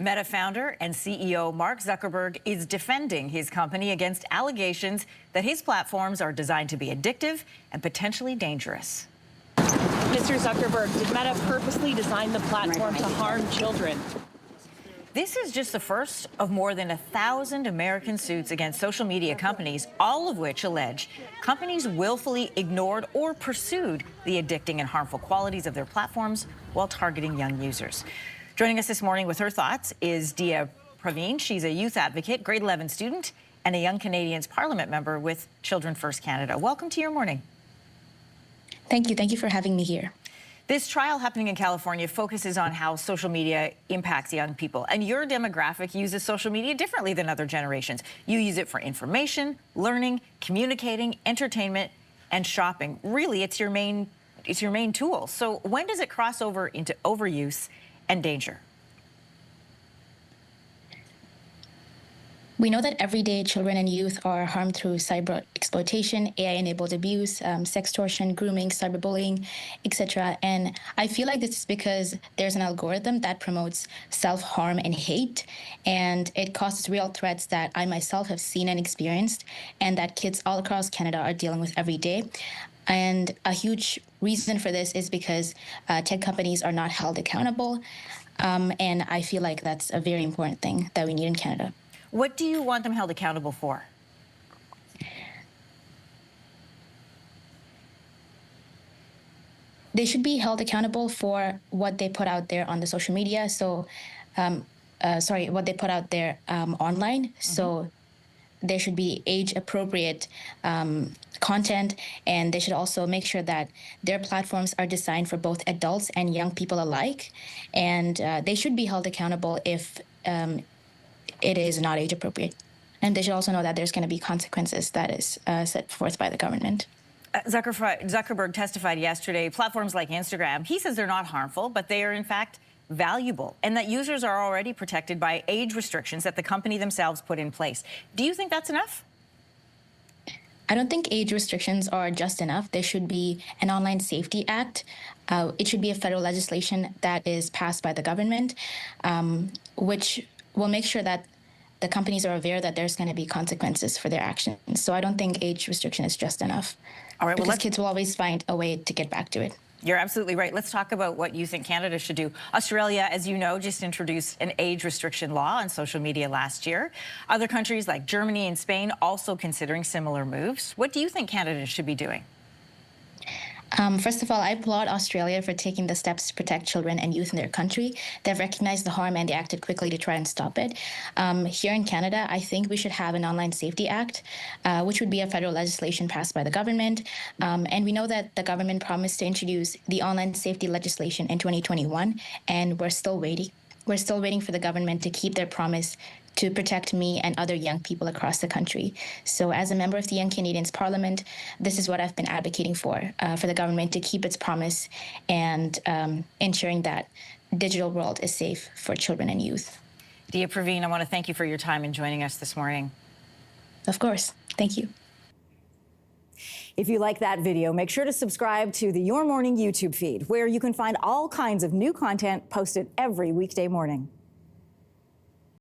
Meta founder and CEO Mark Zuckerberg is defending his company against allegations that his platforms are designed to be addictive and potentially dangerous. Mr. Zuckerberg, did Meta purposely design the platform to harm children? This is just the first of more than 1,000 American suits against social media companies, all of which allege companies willfully ignored or pursued the addicting and harmful qualities of their platforms while targeting young users. Joining us this morning with her thoughts is Dia Praveen. She's a youth advocate, grade 11 student, and a Young Canadians Parliament member with Children First Canada. Welcome to your morning. Thank you. Thank you for having me here. This trial happening in California focuses on how social media impacts young people. And your demographic uses social media differently than other generations. You use it for information, learning, communicating, entertainment, and shopping. Really, it's your main tool. So when does it cross over into overuse and danger? We know that everyday children and youth are harmed through cyber exploitation, AI-enabled abuse, sextortion, grooming, cyberbullying, etc. And I feel like this is because there's an algorithm that promotes self-harm and hate, and it causes real threats that I myself have seen and experienced, and that kids all across Canada are dealing with every day. And a huge reason for this is because tech companies are not held accountable, and I feel like that's a very important thing that we need in Canada. What do you want them held accountable for? They should be held accountable for what they put out there on the social media. So, what they put out there online. Mm-hmm. So there should be age-appropriate content, and they should also make sure that their platforms are designed for both adults and young people alike. And they should be held accountable if it is not age appropriate. And they should also know that there's going to be consequences that is set forth by the government. Zuckerberg testified yesterday, platforms like Instagram, he says they're not harmful, but they are in fact valuable, and that users are already protected by age restrictions that the company themselves put in place. Do you think that's enough? I don't think age restrictions are just enough. There should be an Online Safety Act. It should be a federal legislation that is passed by the government, which will make sure that the companies are aware that there's going to be consequences for their actions. So I don't think age restriction is just enough. All right, because kids will always find a way to get back to it. You're absolutely right. Let's talk about what you think Canada should do. Australia, as you know, just introduced an age restriction law on social media last year. Other countries like Germany and Spain also considering similar moves. What do you think Canada should be doing? First of all, I applaud Australia for taking the steps to protect children and youth in their country. They've recognized the harm and they acted quickly to try and stop it. Here in Canada, I think we should have an Online Safety Act, which would be a federal legislation passed by the government. And we know that the government promised to introduce the online safety legislation in 2021, and we're still waiting. We're still waiting for the government to keep their promise to protect me and other young people across the country. So as a member of the Young Canadians Parliament, this is what I've been advocating for the government to keep its promise and ensuring that the digital world is safe for children and youth. Dia Praveen, I want to thank you for your time and joining us this morning. Of course. Thank you. If you like that video, make sure to subscribe to the Your Morning YouTube feed, where you can find all kinds of new content posted every weekday morning.